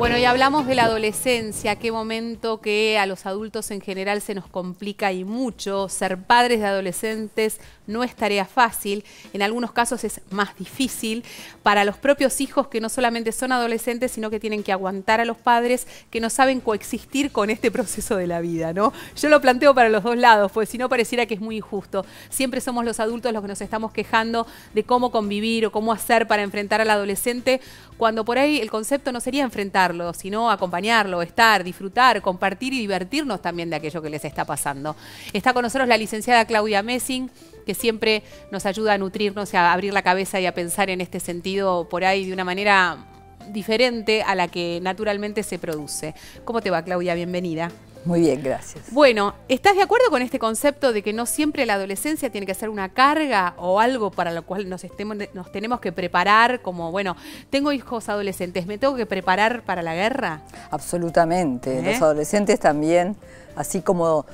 Bueno, y hablamos de la adolescencia, qué momento que a los adultos en general se nos complica y mucho. Ser padres de adolescentes no es tarea fácil, en algunos casos es más difícil para los propios hijos que no solamente son adolescentes, sino que tienen que aguantar a los padres que no saben coexistir con este proceso de la vida, ¿no? Yo lo planteo para los dos lados, pues si no pareciera que es muy injusto. Siempre somos los adultos los que nos estamos quejando de cómo convivir o cómo hacer para enfrentar al adolescente, cuando por ahí el concepto no sería enfrentarlo, sino acompañarlo, estar, disfrutar, compartir y divertirnos también de aquello que les está pasando. Está con nosotros la licenciada Claudia Messing, que siempre nos ayuda a nutrirnos y a abrir la cabeza y a pensar en este sentido por ahí de una manera diferente a la que naturalmente se produce. ¿Cómo te va, Claudia? Bienvenida. Muy bien, gracias. Bueno, ¿estás de acuerdo con este concepto de que no siempre la adolescencia tiene que ser una carga o algo para lo cual nos tenemos que preparar? Como, bueno, tengo hijos adolescentes, ¿me tengo que preparar para la guerra? Absolutamente. Los adolescentes también, así como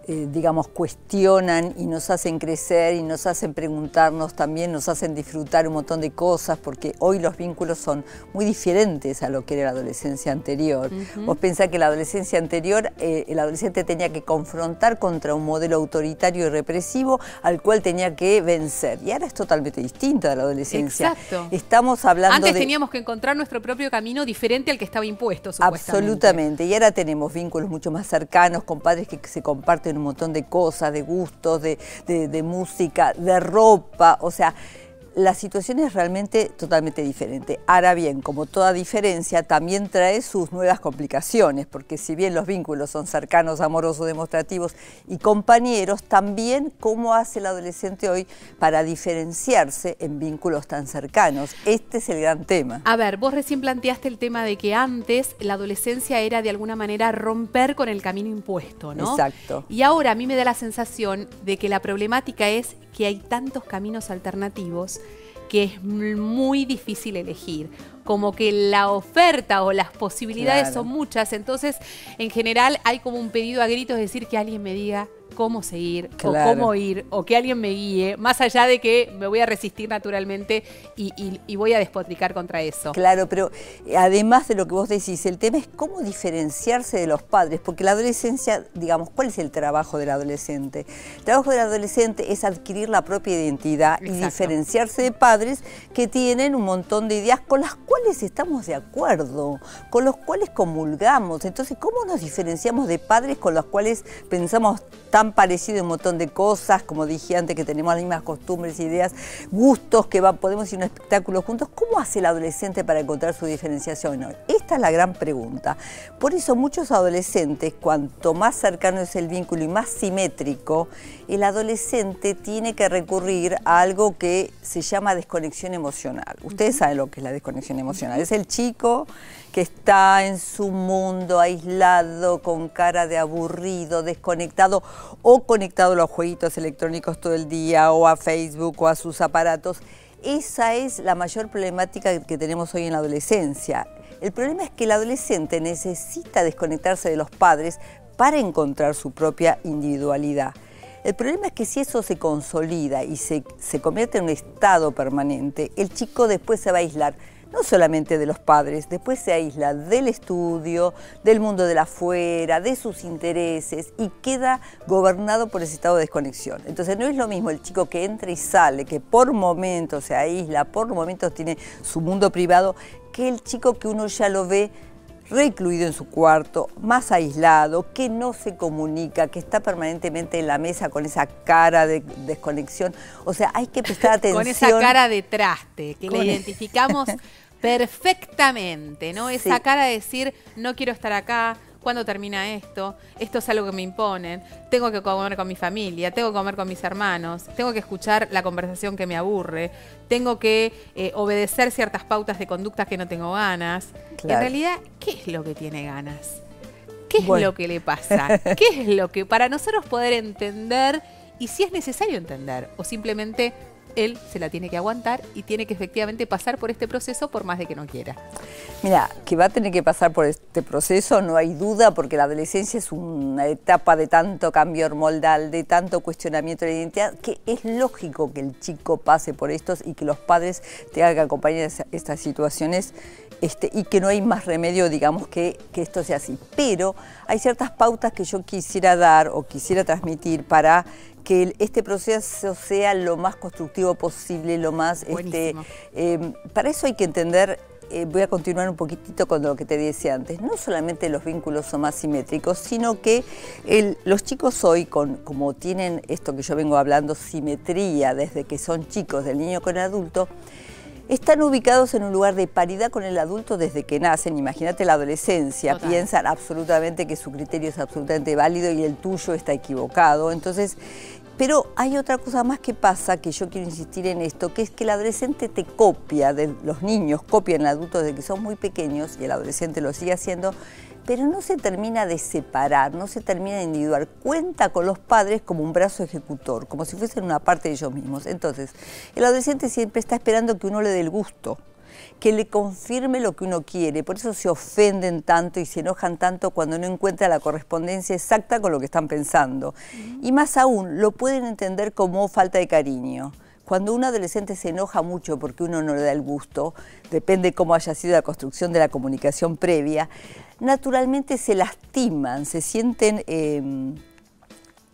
digamos, cuestionan y nos hacen crecer y nos hacen preguntarnos, también nos hacen disfrutar un montón de cosas, porque hoy los vínculos son muy diferentes a lo que era la adolescencia anterior. Vos pensás que la adolescencia anterior, el adolescente tenía que confrontar contra un modelo autoritario y represivo al cual tenía que vencer. Y ahora es totalmente distinta de la adolescencia. Exacto. Estamos hablando Antes teníamos que encontrar nuestro propio camino diferente al que estaba impuesto, supuestamente. Absolutamente. Y ahora tenemos vínculos mucho más cercanos con padres que se comparten un montón de cosas, de gustos, de música, de ropa, o sea, la situación es realmente totalmente diferente. Ahora bien, como toda diferencia, también trae sus nuevas complicaciones, porque si bien los vínculos son cercanos, amorosos, demostrativos y compañeros, también cómo hace el adolescente hoy para diferenciarse en vínculos tan cercanos. Este es el gran tema. A ver, vos recién planteaste el tema de que antes la adolescencia era de alguna manera romper con el camino impuesto, ¿no? Exacto. Y ahora a mí me da la sensación de que la problemática es que hay tantos caminos alternativos que es muy difícil elegir, como que la oferta o las posibilidades son muchas, entonces en general hay como un pedido a gritos de decir que alguien me diga cómo seguir o cómo ir, o que alguien me guíe, más allá de que me voy a resistir naturalmente y voy a despotricar contra eso. Claro, pero además de lo que vos decís, el tema es cómo diferenciarse de los padres, porque la adolescencia, digamos, ¿cuál es el trabajo del adolescente? El trabajo del adolescente es adquirir la propia identidad y diferenciarse de padres que tienen un montón de ideas con las cuales estamos de acuerdo, con los cuales comulgamos. Entonces, ¿cómo nos diferenciamos de padres con los cuales pensamos tan parecido en un montón de cosas, como dije antes, que tenemos las mismas costumbres, ideas, gustos, que podemos ir a un espectáculo juntos? ¿Cómo hace el adolescente para encontrar su diferenciación hoy? Esta es la gran pregunta. Por eso muchos adolescentes, cuanto más cercano es el vínculo y más simétrico, el adolescente tiene que recurrir a algo que se llama desconexión emocional. Ustedes saben lo que es la desconexión emocional. Es el chico que está en su mundo aislado, con cara de aburrido, desconectado o conectado a los jueguitos electrónicos todo el día o a Facebook o a sus aparatos. Esa es la mayor problemática que tenemos hoy en la adolescencia. El problema es que el adolescente necesita desconectarse de los padres para encontrar su propia individualidad. El problema es que si eso se consolida y se convierte en un estado permanente, el chico después se va a aislar, no solamente de los padres, después se aísla del estudio, del mundo de la afuera, de sus intereses y queda gobernado por ese estado de desconexión. Entonces no es lo mismo el chico que entra y sale, que por momentos se aísla, por momentos tiene su mundo privado, que el chico que uno ya lo ve recluido en su cuarto, más aislado, que no se comunica, que está permanentemente en la mesa con esa cara de desconexión. O sea, hay que prestar atención. Con esa cara de traste, que le identificamos perfectamente, ¿no? Esa cara de decir, no quiero estar acá, ¿cuándo termina esto? Esto es algo que me imponen, tengo que comer con mi familia, tengo que comer con mis hermanos, tengo que escuchar la conversación que me aburre, tengo que obedecer ciertas pautas de conducta que no tengo ganas. Claro. En realidad, ¿qué es lo que tiene ganas? ¿Qué es lo que le pasa? ¿Qué es lo que para nosotros poder entender y si es necesario entender o simplemente él se la tiene que aguantar y tiene que efectivamente pasar por este proceso por más de que no quiera? Mira, que va a tener que pasar por este proceso, no hay duda, porque la adolescencia es una etapa de tanto cambio hormonal, de tanto cuestionamiento de la identidad, que es lógico que el chico pase por estos y que los padres tengan que acompañar estas situaciones y que no hay más remedio, digamos, que esto sea así. Pero hay ciertas pautas que yo quisiera dar o quisiera transmitir para que este proceso sea lo más constructivo posible, lo más... para eso hay que entender... voy a continuar un poquitito con lo que te decía antes. No solamente los vínculos son más simétricos, sino que los chicos hoy, como tienen esto que yo vengo hablando, simetría desde que son chicos, del niño con el adulto, están ubicados en un lugar de paridad con el adulto desde que nacen. Imagínate la adolescencia, total. Piensan absolutamente que su criterio es absolutamente válido y el tuyo está equivocado. Entonces, pero hay otra cosa más que pasa, que yo quiero insistir en esto, que es que el adolescente te copia, los niños copian al adulto desde que son muy pequeños, y el adolescente lo sigue haciendo, pero no se termina de separar, no se termina de individuar. Cuenta con los padres como un brazo ejecutor, como si fuesen una parte de ellos mismos. Entonces, el adolescente siempre está esperando que uno le dé el gusto, que le confirme lo que uno quiere. Por eso se ofenden tanto y se enojan tanto cuando no encuentra la correspondencia exacta con lo que están pensando. Y más aún, lo pueden entender como falta de cariño. Cuando un adolescente se enoja mucho porque uno no le da el gusto, depende cómo haya sido la construcción de la comunicación previa, naturalmente se lastiman, se sienten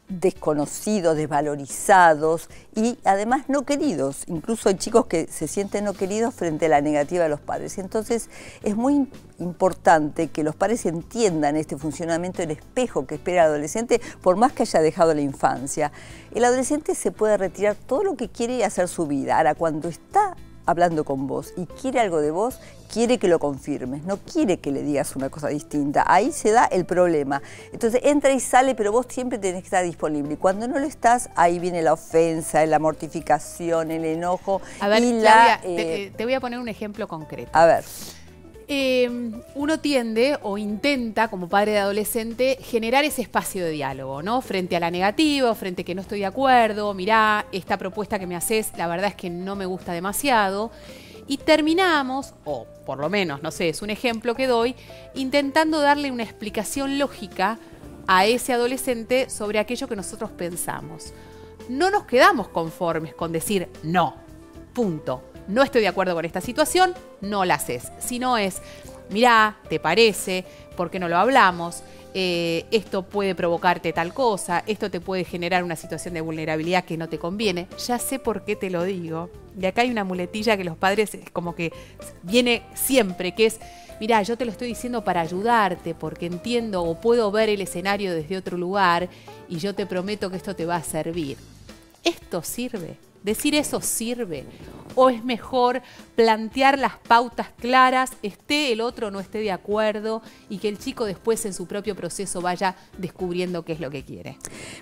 desconocidos, desvalorizados y además no queridos. Incluso hay chicos que se sienten no queridos frente a la negativa de los padres. Entonces es muy importante que los padres entiendan este funcionamiento del espejo que espera el adolescente, por más que haya dejado la infancia. El adolescente se puede retirar todo lo que quiere y hacer su vida. Ahora, cuando está hablando con vos y quiere algo de vos, quiere que lo confirmes, no quiere que le digas una cosa distinta. Ahí se da el problema. Entonces entra y sale, pero vos siempre tenés que estar disponible. Y cuando no lo estás, ahí viene la ofensa, la mortificación, el enojo. A ver, y te voy a poner un ejemplo concreto. A ver. Uno tiende o intenta, como padre de adolescente, generar ese espacio de diálogo, ¿no? Frente a la negativa, frente a que no estoy de acuerdo, mirá, esta propuesta que me haces, la verdad es que no me gusta demasiado. Y terminamos, o por lo menos, no sé, es un ejemplo que doy, intentando darle una explicación lógica a ese adolescente sobre aquello que nosotros pensamos. No nos quedamos conformes con decir no, punto. No estoy de acuerdo con esta situación, no la haces. Si no es, mirá, ¿te parece? ¿Por qué no lo hablamos? Esto puede provocarte tal cosa, esto te puede generar una situación de vulnerabilidad que no te conviene. Ya sé por qué te lo digo. Y acá hay una muletilla que los padres como que viene siempre, que es, mirá, yo te lo estoy diciendo para ayudarte, porque entiendo o puedo ver el escenario desde otro lugar y yo te prometo que esto te va a servir. ¿Esto sirve? ¿Decir eso sirve? ¿O es mejor plantear las pautas claras, esté el otro o no esté de acuerdo, y que el chico después en su propio proceso vaya descubriendo qué es lo que quiere?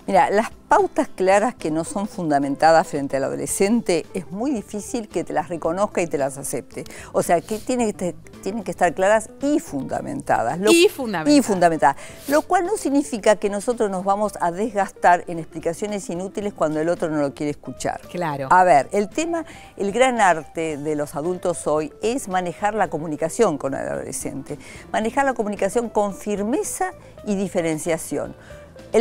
Mira, las pautas claras que no son fundamentadas frente al adolescente es muy difícil que te las reconozca y te las acepte. O sea, que tienen que estar claras y fundamentadas. Y fundamentadas. Lo cual no significa que nosotros nos vamos a desgastar en explicaciones inútiles cuando el otro no lo quiere escuchar. Claro. A ver, el gran arte de los adultos hoy es manejar la comunicación con el adolescente. Manejar la comunicación con firmeza y diferenciación.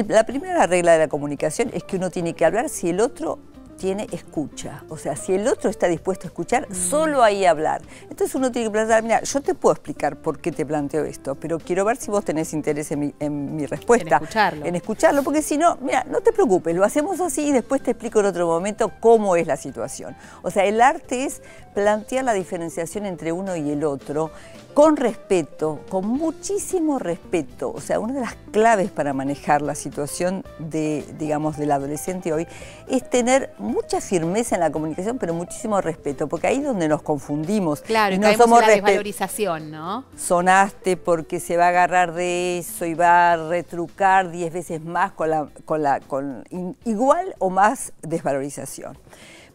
La primera regla de la comunicación es que uno tiene que hablar si el otro tiene escucha. O sea, si el otro está dispuesto a escuchar, solo ahí hablar. Entonces uno tiene que plantear, mira, yo te puedo explicar por qué te planteo esto, pero quiero ver si vos tenés interés en mi respuesta. En escucharlo. En escucharlo, porque si no, mira, no te preocupes, lo hacemos así y después te explico en otro momento cómo es la situación. O sea, el arte es plantear la diferenciación entre uno y el otro con respeto, con muchísimo respeto. O sea, una de las claves para manejar la situación del adolescente hoy es tener mucha firmeza en la comunicación, pero muchísimo respeto, porque ahí es donde nos confundimos. Claro, y no caemos somos en la desvalorización, ¿no? Sonaste porque se va a agarrar de eso y va a retrucar 10 veces más con igual o más desvalorización.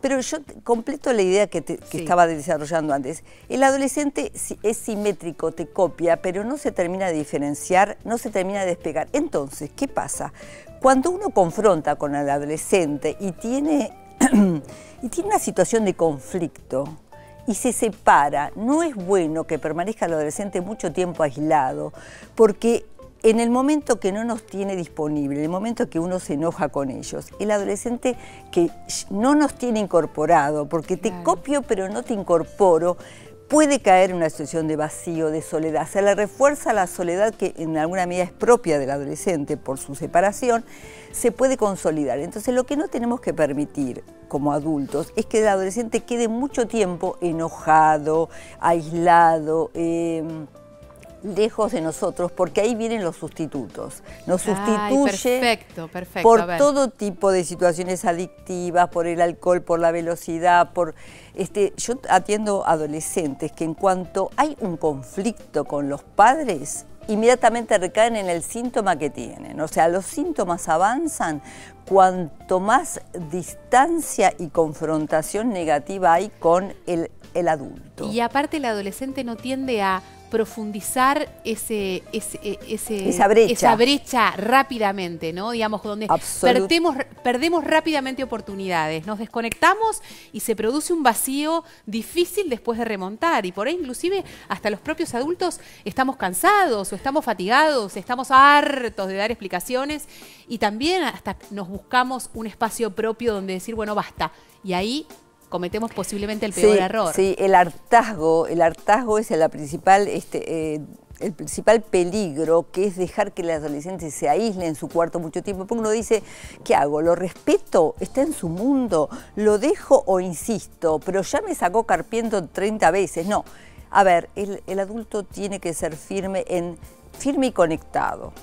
Pero yo completo la idea que estaba desarrollando antes. El adolescente es simétrico, te copia, pero no se termina de diferenciar, no se termina de despegar. Entonces, ¿qué pasa? Cuando uno confronta con el adolescente y tiene una situación de conflicto y se separa, no es bueno que permanezca el adolescente mucho tiempo aislado, porque en el momento que no nos tiene disponible, en el momento que uno se enoja con ellos, el adolescente que no nos tiene incorporado, porque te copio pero no te incorporo, puede caer en una situación de vacío, de soledad. Se le refuerza la soledad que en alguna medida es propia del adolescente por su separación, se puede consolidar. Entonces lo que no tenemos que permitir como adultos es que el adolescente quede mucho tiempo enojado, aislado, lejos de nosotros, porque ahí vienen los sustitutos. Nos sustituye por todo tipo de situaciones adictivas, por el alcohol, por la velocidad, yo atiendo adolescentes que en cuanto hay un conflicto con los padres, inmediatamente recaen en el síntoma que tienen. O sea, los síntomas avanzan cuanto más distancia y confrontación negativa hay con el adulto. Y aparte el adolescente no tiende a profundizar esa brecha rápidamente, ¿no? Digamos, donde perdemos rápidamente oportunidades, nos desconectamos y se produce un vacío difícil después de remontar. Y por ahí inclusive hasta los propios adultos estamos cansados o estamos fatigados, estamos hartos de dar explicaciones y también hasta nos buscamos un espacio propio donde decir, bueno, basta. Y ahí cometemos posiblemente el peor error. Sí, el hartazgo es el principal peligro, que es dejar que el adolescente se aísle en su cuarto mucho tiempo. Porque uno dice, ¿qué hago? ¿Lo respeto? ¿Está en su mundo? ¿Lo dejo o insisto? Pero ya me sacó carpiento 30 veces. No. A ver, el adulto tiene que ser firme y conectado.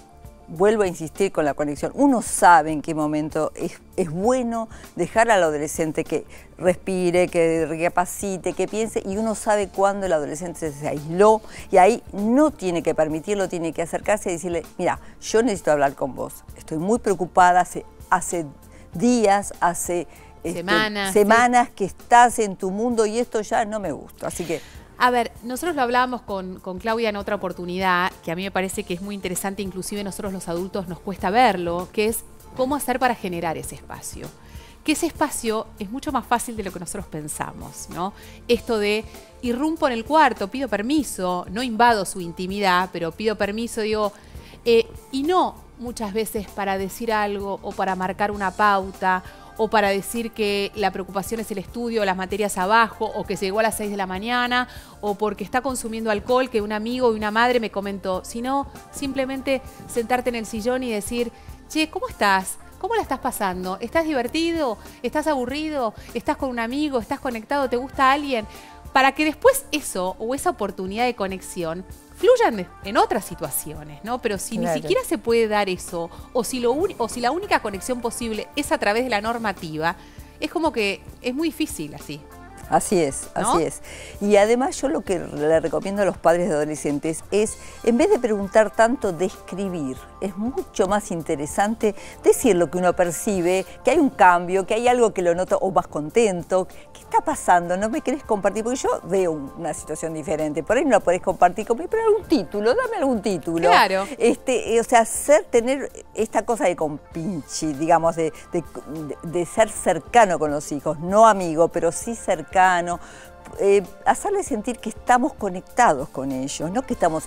Vuelvo a insistir con la conexión. Uno sabe en qué momento es bueno dejar al adolescente que respire, que recapacite, que piense, y uno sabe cuándo el adolescente se aisló y ahí no tiene que permitirlo, tiene que acercarse y decirle, mira, yo necesito hablar con vos, estoy muy preocupada, hace días, hace semanas que estás en tu mundo y esto ya no me gusta, así que... A ver, nosotros lo hablábamos con Claudia en otra oportunidad, que a mí me parece que es muy interesante, inclusive nosotros los adultos nos cuesta verlo, que es cómo hacer para generar ese espacio. Que ese espacio es mucho más fácil de lo que nosotros pensamos, ¿no? Esto de irrumpo en el cuarto, pido permiso, no invado su intimidad, pero pido permiso, digo, y no muchas veces para decir algo o para marcar una pauta o para decir que la preocupación es el estudio, las materias abajo, o que se llegó a las 6 de la mañana, o porque está consumiendo alcohol, que un amigo y una madre me comentó, sino simplemente sentarte en el sillón y decir, che, ¿cómo estás? ¿Cómo la estás pasando? ¿Estás divertido? ¿Estás aburrido? ¿Estás con un amigo? ¿Estás conectado? ¿Te gusta alguien? Para que después eso o esa oportunidad de conexión fluyan en otras situaciones, ¿no? Pero si ni siquiera se puede dar eso, o si la única conexión posible es a través de la normativa, es como que es muy difícil así. Así es, ¿no? Así es. Y además yo lo que le recomiendo a los padres de adolescentes es, en vez de preguntar tanto, describir. Es mucho más interesante decir lo que uno percibe, que hay un cambio, que hay algo que lo nota o más contento. ¿Qué está pasando? ¿No me querés compartir? Porque yo veo una situación diferente. Por ahí no la podés compartir conmigo, pero algún título, dame algún título. Claro. O sea, tener esta cosa de compinche, digamos, de ser cercano con los hijos. No amigo, pero sí cercano. Hacerles sentir que estamos conectados con ellos, no que estamos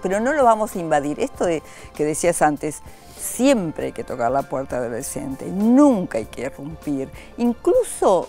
pero no lo vamos a invadir. Esto que decías antes, siempre hay que tocar la puerta del adolescente, nunca hay que irrumpir. Incluso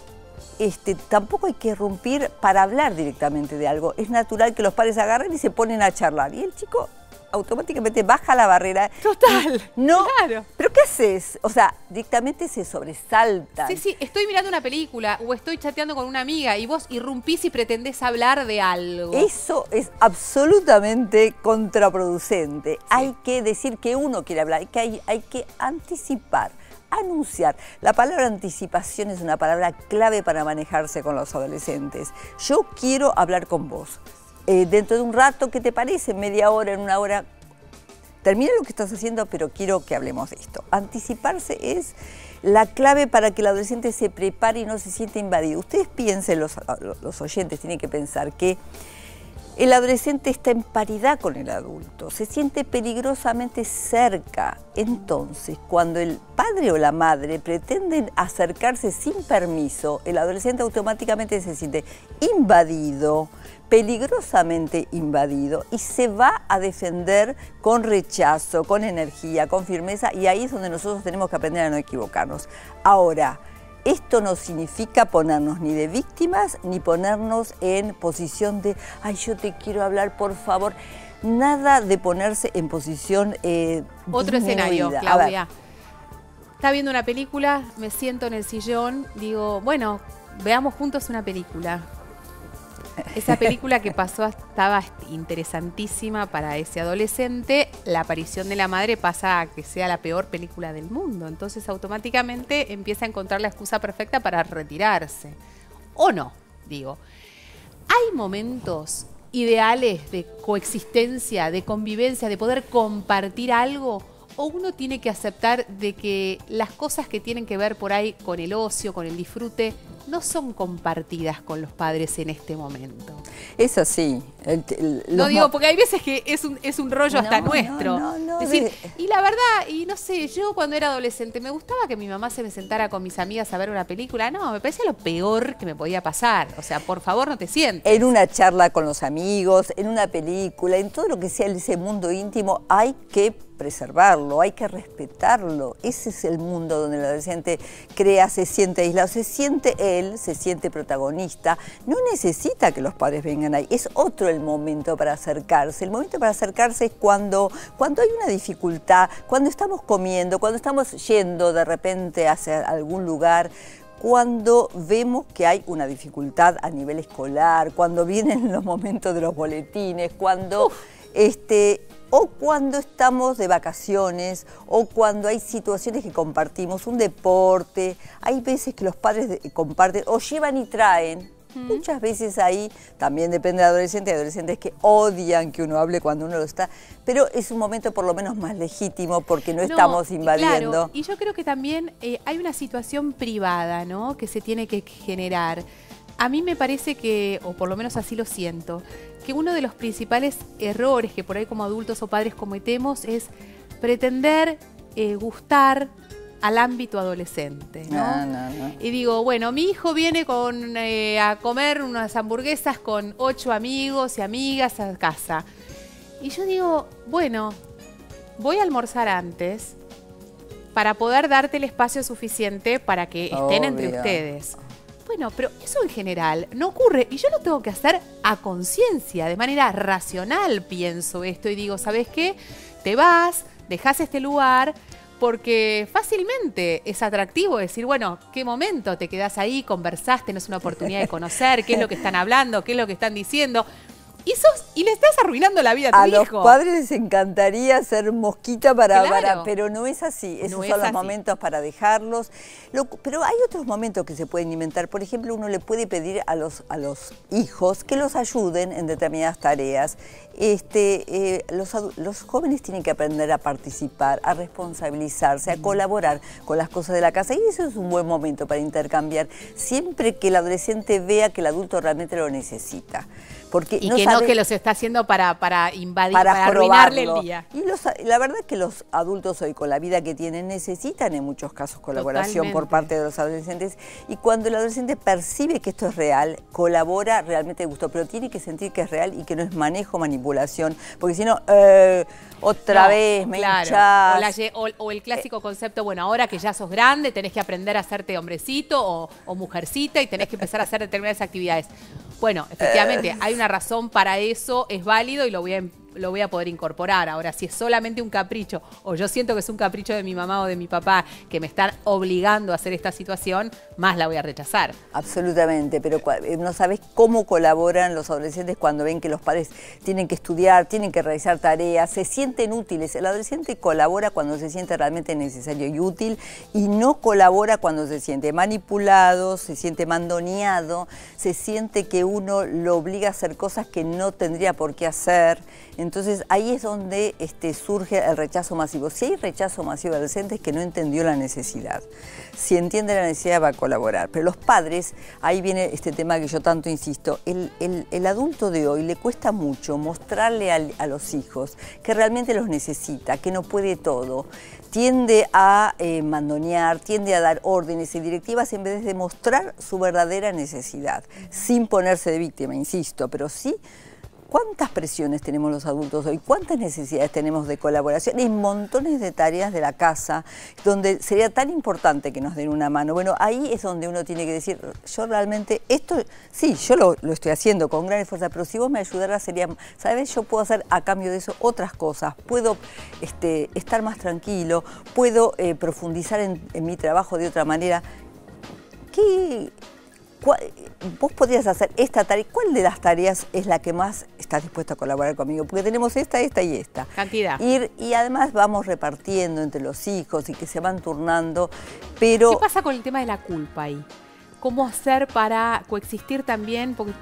tampoco hay que irrumpir para hablar directamente de algo. Es natural que los padres agarren y se ponen a charlar. Y el chico automáticamente baja la barrera. Total. No, claro. ¿Pero qué haces? O sea, directamente se sobresaltan. Sí, estoy mirando una película o estoy chateando con una amiga y vos irrumpís y pretendés hablar de algo. Eso es absolutamente contraproducente. Sí. Hay que decir que uno quiere hablar, hay que anticipar. Anunciar. La palabra anticipación es una palabra clave para manejarse con los adolescentes. Yo quiero hablar con vos. Dentro de un rato, ¿qué te parece? Media hora, en una hora. Termina lo que estás haciendo, pero quiero que hablemos de esto. Anticiparse es la clave para que el adolescente se prepare y no se sienta invadido. Ustedes piensen, los oyentes tienen que pensar que el adolescente está en paridad con el adulto, se siente peligrosamente cerca. Entonces, cuando el padre o la madre pretenden acercarse sin permiso, el adolescente automáticamente se siente invadido, peligrosamente invadido, y se va a defender con rechazo, con energía, con firmeza, y ahí es donde nosotros tenemos que aprender a no equivocarnos. Ahora, esto no significa ponernos ni de víctimas, ni ponernos en posición de, ay, yo te quiero hablar, por favor. Nada de ponerse en posición Otro escenario, disminuida. Claudia. Está viendo una película, me siento en el sillón, digo, bueno, veamos juntos una película. Esa película que pasó estaba interesantísima para ese adolescente. La aparición de la madre pasa a que sea la peor película del mundo. Entonces automáticamente empieza a encontrar la excusa perfecta para retirarse. ¿O no? Digo, hay momentos ideales de coexistencia, de convivencia, de poder compartir algo, o uno tiene que aceptar de que las cosas que tienen que ver por ahí con el ocio, con el disfrute, no son compartidas con los padres en este momento. Es así. No digo, porque hay veces que es un rollo hasta nuestro. No, decir, y la verdad, y no sé, yo cuando era adolescente me gustaba que mi mamá se me sentara con mis amigas a ver una película. No, me parecía lo peor que me podía pasar. O sea, por favor, no te sientes. En una charla con los amigos, en una película, en todo lo que sea ese mundo íntimo, hay que preservarlo, hay que respetarlo. Ese es el mundo donde el adolescente crea, se siente aislado, se siente él, se siente protagonista. No necesita que los padres vengan ahí. Es otro el momento para acercarse. El momento para acercarse es cuando hay una dificultad, cuando estamos comiendo, cuando estamos yendo de repente hacia algún lugar, cuando vemos que hay una dificultad a nivel escolar, cuando vienen los momentos de los boletines, cuando o cuando estamos de vacaciones, o cuando hay situaciones que compartimos, un deporte. Hay veces que los padres comparten o llevan y traen. Muchas veces ahí, también depende de adolescentes, hay adolescentes que odian que uno hable cuando uno lo está, pero es un momento por lo menos más legítimo porque no estamos invadiendo. Claro, y yo creo que también hay una situación privada, ¿no?, que se tiene que generar. A mí me parece que, o por lo menos así lo siento, que uno de los principales errores que por ahí como adultos o padres cometemos es pretender gustar al ámbito adolescente, ¿no? No. Y digo, bueno, mi hijo viene a comer unas hamburguesas con 8 amigos y amigas a casa. Y yo digo, bueno, voy a almorzar antes para poder darte el espacio suficiente para que estén entre ustedes. Bueno, pero eso en general no ocurre y yo lo tengo que hacer a conciencia, de manera racional pienso esto y digo, ¿sabes qué? Te vas, dejás este lugar, porque fácilmente es atractivo decir, bueno, ¿qué momento te quedás ahí, conversás, tenés una oportunidad de conocer qué es lo que están hablando, qué es lo que están diciendo? Y le estás arruinando la vida a tu hijo. A los padres les encantaría ser mosquita pero no es así. Esos son los momentos para dejarlos. Pero hay otros momentos que se pueden inventar. Por ejemplo, uno le puede pedir a los hijos que los ayuden en determinadas tareas. Los jóvenes tienen que aprender a participar, a responsabilizarse, a colaborar con las cosas de la casa. Y eso es un buen momento para intercambiar, siempre que el adolescente vea que el adulto realmente lo necesita. Porque y no que no que los está haciendo para invadir, para arruinarle el día. Y la verdad es que los adultos hoy, con la vida que tienen, necesitan en muchos casos colaboración por parte de los adolescentes. Y cuando el adolescente percibe que esto es real, colabora realmente de gusto, pero tiene que sentir que es real y que no es manejo, manipulación, porque si no, otra vez me hinchás. O el clásico concepto, bueno, ahora que ya sos grande, tenés que aprender a hacerte hombrecito o mujercita y tenés que empezar a hacer determinadas actividades. Bueno, efectivamente, hay una razón para eso, es válido y lo voy a poder incorporar. Ahora, si es solamente un capricho, o yo siento que es un capricho de mi mamá o de mi papá que me están obligando a hacer esta situación, más la voy a rechazar. Absolutamente, pero no sabes cómo colaboran los adolescentes cuando ven que los padres tienen que estudiar, tienen que realizar tareas, se sienten útiles. El adolescente colabora cuando se siente realmente necesario y útil y no colabora cuando se siente manipulado, se siente mandoneado, se siente que uno lo obliga a hacer cosas que no tendría por qué hacer. Entonces ahí es donde surge el rechazo masivo. Si hay rechazo masivo de adolescentes, que no entendió la necesidad. Si entiende la necesidad, va a colaborar. Pero los padres, ahí viene este tema que yo tanto insisto, el adulto de hoy le cuesta mucho mostrarle a los hijos que realmente los necesita, que no puede todo. Tiende a mandonear, tiende a dar órdenes y directivas en vez de mostrar su verdadera necesidad, sin ponerse de víctima, insisto, pero sí ¿cuántas presiones tenemos los adultos hoy? ¿Cuántas necesidades tenemos de colaboración? Hay montones de tareas de la casa donde sería tan importante que nos den una mano. Bueno, ahí es donde uno tiene que decir, yo realmente, esto, sí, yo lo estoy haciendo con gran esfuerzo, pero si vos me ayudaras sería, ¿sabes? Yo puedo hacer a cambio de eso otras cosas, puedo estar más tranquilo, puedo profundizar en mi trabajo de otra manera. Vos podrías hacer esta tarea. ¿Cuál de las tareas es la que más estás dispuesto a colaborar conmigo? Porque tenemos esta y esta. Cantidad. Y además vamos repartiendo entre los hijos y que se van turnando, pero... ¿Qué pasa con el tema de la culpa ahí? ¿Cómo hacer para coexistir también? Porque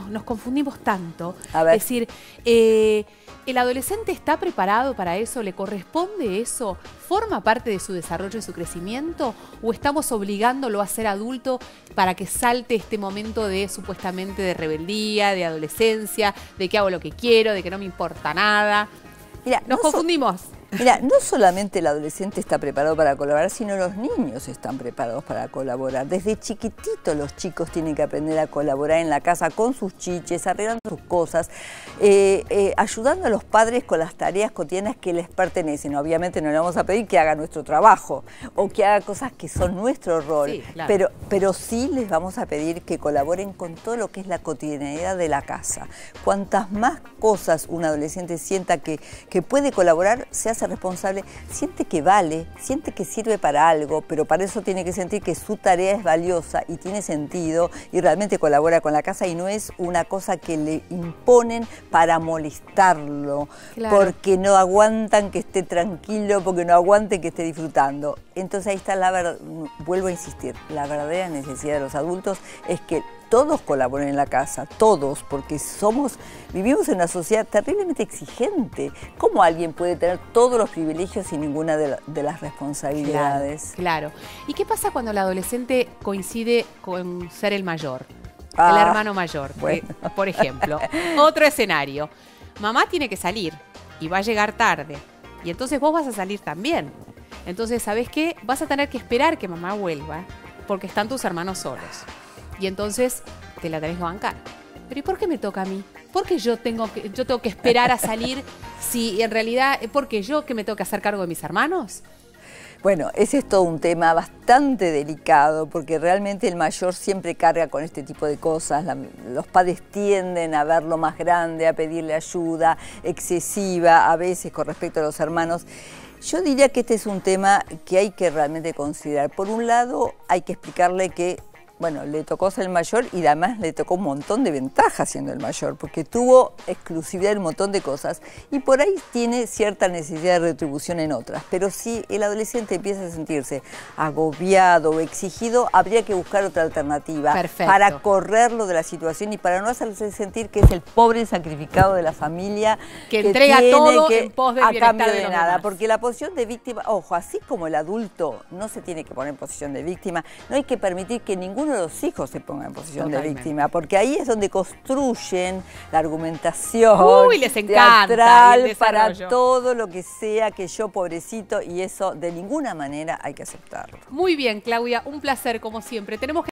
nos confundimos tanto. A ver. Es decir, ¿el adolescente está preparado para eso? ¿Le corresponde eso? ¿Forma parte de su desarrollo y su crecimiento? ¿O estamos obligándolo a ser adulto para que salte este momento de supuestamente de rebeldía, de adolescencia, de que hago lo que quiero, de que no me importa nada? Mira, nos confundimos. Mira, no solamente el adolescente está preparado para colaborar, sino los niños están preparados para colaborar. Desde chiquititos los chicos tienen que aprender a colaborar en la casa con sus chiches, arreglando sus cosas, ayudando a los padres con las tareas cotidianas que les pertenecen. Obviamente no le vamos a pedir que haga nuestro trabajo o que haga cosas que son nuestro rol, sí, claro. pero sí les vamos a pedir que colaboren con todo lo que es la cotidianidad de la casa. Cuantas más cosas un adolescente sienta que puede colaborar, se hace responsable, siente que vale, siente que sirve para algo, pero para eso tiene que sentir que su tarea es valiosa y tiene sentido y realmente colabora con la casa y no es una cosa que le imponen para molestarlo, claro, porque no aguantan que esté tranquilo, porque no aguanten que esté disfrutando. Entonces ahí está la verdad, vuelvo a insistir, la verdadera necesidad de los adultos es que todos colaboren en la casa, todos, porque vivimos en una sociedad terriblemente exigente. ¿Cómo alguien puede tener todos los privilegios y ninguna de las responsabilidades? Claro, claro. ¿Y qué pasa cuando el adolescente coincide con ser el mayor? El hermano mayor, bueno. Por ejemplo. Otro escenario. Mamá tiene que salir y va a llegar tarde. Y entonces vos vas a salir también. Entonces, ¿sabés qué? Vas a tener que esperar que mamá vuelva porque están tus hermanos solos. Y entonces te la tenés que bancar. ¿Pero y por qué me toca a mí? ¿Por qué yo tengo que esperar a salir si en realidad, porque yo que me tengo que hacer cargo de mis hermanos? Bueno, ese es todo un tema bastante delicado porque realmente el mayor siempre carga con este tipo de cosas. Los padres tienden a verlo más grande, a pedirle ayuda excesiva a veces con respecto a los hermanos. Yo diría que este es un tema que hay que realmente considerar. Por un lado, hay que explicarle que bueno, le tocó ser el mayor y además le tocó un montón de ventajas siendo el mayor, porque tuvo exclusividad en un montón de cosas y por ahí tiene cierta necesidad de retribución en otras. Pero si el adolescente empieza a sentirse agobiado o exigido, habría que buscar otra alternativa. Perfecto. Para correrlo de la situación y para no hacerse sentir que es el pobre sacrificado de la familia que entrega todo en pos del bienestar a cambio de nada. demás. Porque la posición de víctima, ojo, así como el adulto no se tiene que poner en posición de víctima, no hay que permitir que ninguno de los hijos se ponga en posición de víctima, porque ahí es donde construyen la argumentación les encanta, teatral para todo lo que sea que yo pobrecito, y eso de ninguna manera hay que aceptarlo. Muy bien, Claudia, un placer como siempre. Tenemos que